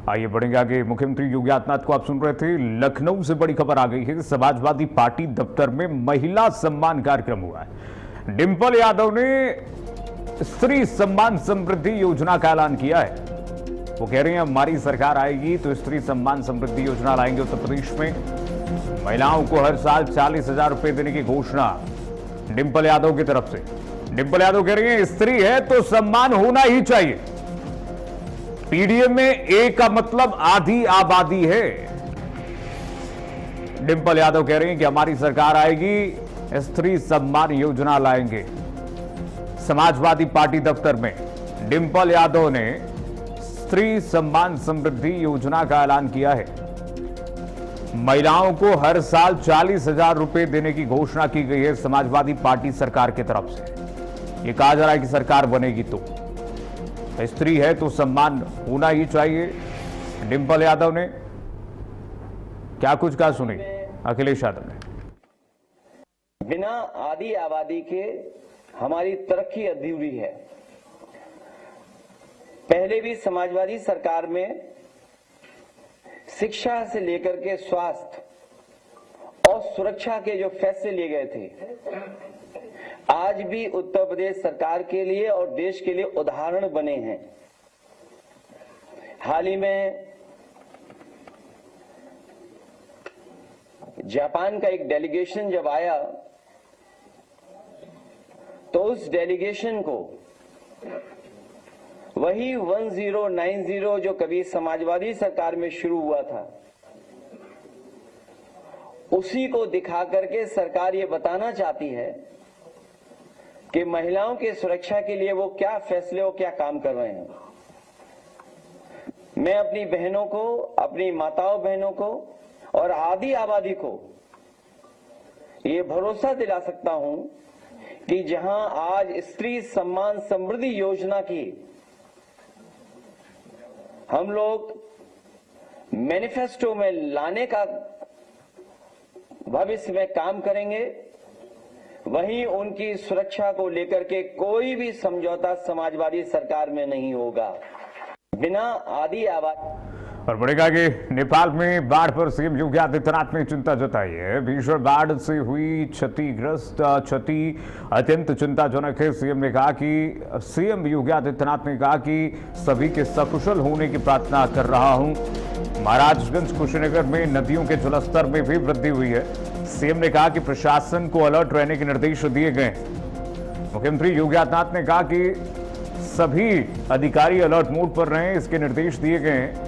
आइए बढ़ेंगे आगे। मुख्यमंत्री योगी आदित्यनाथ को आप सुन रहे थे। लखनऊ से बड़ी खबर आ गई है। समाजवादी पार्टी दफ्तर में महिला सम्मान कार्यक्रम हुआ है। डिंपल यादव ने स्त्री सम्मान समृद्धि योजना का ऐलान किया है। वो कह रही हैं हमारी सरकार आएगी तो स्त्री सम्मान समृद्धि योजना लाएंगे उत्तर प्रदेश में। महिलाओं को हर साल 40,000 रुपए देने की घोषणा डिंपल यादव की तरफ से। डिंपल यादव कह रही हैं स्त्री है तो सम्मान होना ही चाहिए। पीडीएम में ए का मतलब आधी आबादी है। डिंपल यादव कह रही हैं कि हमारी सरकार आएगी स्त्री सम्मान योजना लाएंगे। समाजवादी पार्टी दफ्तर में डिंपल यादव ने स्त्री सम्मान समृद्धि योजना का ऐलान किया है। महिलाओं को हर साल 40,000 रुपए देने की घोषणा की गई है समाजवादी पार्टी सरकार की तरफ से। यह कहा जा रहा है कि सरकार बनेगी तो स्त्री है तो सम्मान होना ही चाहिए। डिंपल यादव ने क्या कुछ कहा, सुनी अखिलेश यादव ने। बिना आधी आबादी के हमारी तरक्की अधूरी है। पहले भी समाजवादी सरकार में शिक्षा से लेकर के स्वास्थ्य और सुरक्षा के जो फैसले लिए गए थे, आज भी उत्तर प्रदेश सरकार के लिए और देश के लिए उदाहरण बने हैं। हाल ही में जापान का एक डेलीगेशन जब आया तो उस डेलीगेशन को वही 1090 जो कभी समाजवादी सरकार में शुरू हुआ था, उसी को दिखा करके सरकार ये बताना चाहती है कि महिलाओं की सुरक्षा के लिए वो क्या फैसले और क्या काम कर रहे हैं। मैं अपनी बहनों को, अपनी माताओं बहनों को और आधी आबादी को ये भरोसा दिला सकता हूं कि जहां आज स्त्री सम्मान समृद्धि योजना की हम लोग मैनिफेस्टो में लाने का भविष्य में काम करेंगे, वहीं उनकी सुरक्षा को लेकर के कोई भी समझौता समाजवादी सरकार में नहीं होगा। बिना आधी आबादी। और बढ़ेगा आगे। नेपाल में बाढ़ पर सीएम योगी आदित्यनाथ ने चिंता जताई है। भीषण बाढ़ से हुई क्षति अत्यंत चिंताजनक है। सीएम योगी आदित्यनाथ ने कहा कि सभी के सकुशल होने की प्रार्थना कर रहा हूं। महाराजगंज कुशीनगर में नदियों के जलस्तर में भी वृद्धि हुई है। सीएम ने कहा कि प्रशासन को अलर्ट रहने के निर्देश दिए गए। मुख्यमंत्री योगी आदित्यनाथ ने कहा कि सभी अधिकारी अलर्ट मोड पर रहें, इसके निर्देश दिए गए हैं।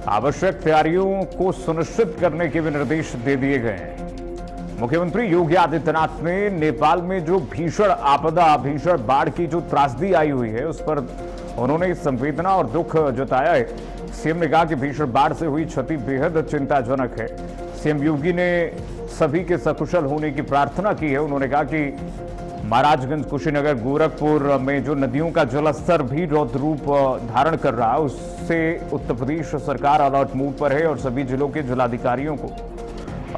आवश्यक तैयारियों को सुनिश्चित करने के भी निर्देश दे दिए गए हैं। मुख्यमंत्री योगी आदित्यनाथ ने नेपाल में जो भीषण आपदा, भीषण बाढ़ की जो त्रासदी आई हुई है, उस पर उन्होंने संवेदना और दुख जताया है। सीएम ने कहा कि भीषण बाढ़ से हुई क्षति बेहद चिंताजनक है। सीएम योगी ने सभी के सकुशल होने की प्रार्थना की है। उन्होंने कहा कि महाराजगंज कुशीनगर गोरखपुर में जो नदियों का जलस्तर भी रौद्र रूप धारण कर रहा है, उससे उत्तर प्रदेश सरकार अलर्ट मोड पर है और सभी जिलों के जिलाधिकारियों को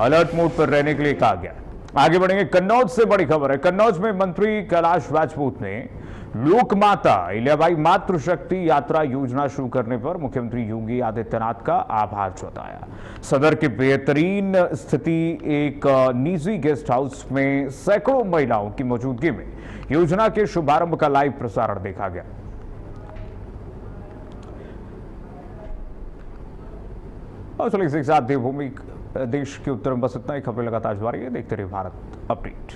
अलर्ट मोड पर रहने के लिए कहा गया। आगे बढ़ेंगे। कन्नौज से बड़ी खबर है। कन्नौज में मंत्री कैलाश राजपूत ने लोकमाता अहिल्याबाई मातृशक्ति यात्रा योजना शुरू करने पर मुख्यमंत्री योगी आदित्यनाथ का आभार जताया। सदर के बेहतरीन स्थिति एक निजी गेस्ट हाउस में सैकड़ों महिलाओं की मौजूदगी में योजना के शुभारंभ का लाइव प्रसारण देखा गया। और चलिए इसी के साथ देवभूमि देश के उत्तर में बस इतना ही। खबरें लगातार जारी है, देखते रहिए भारत अपडेट।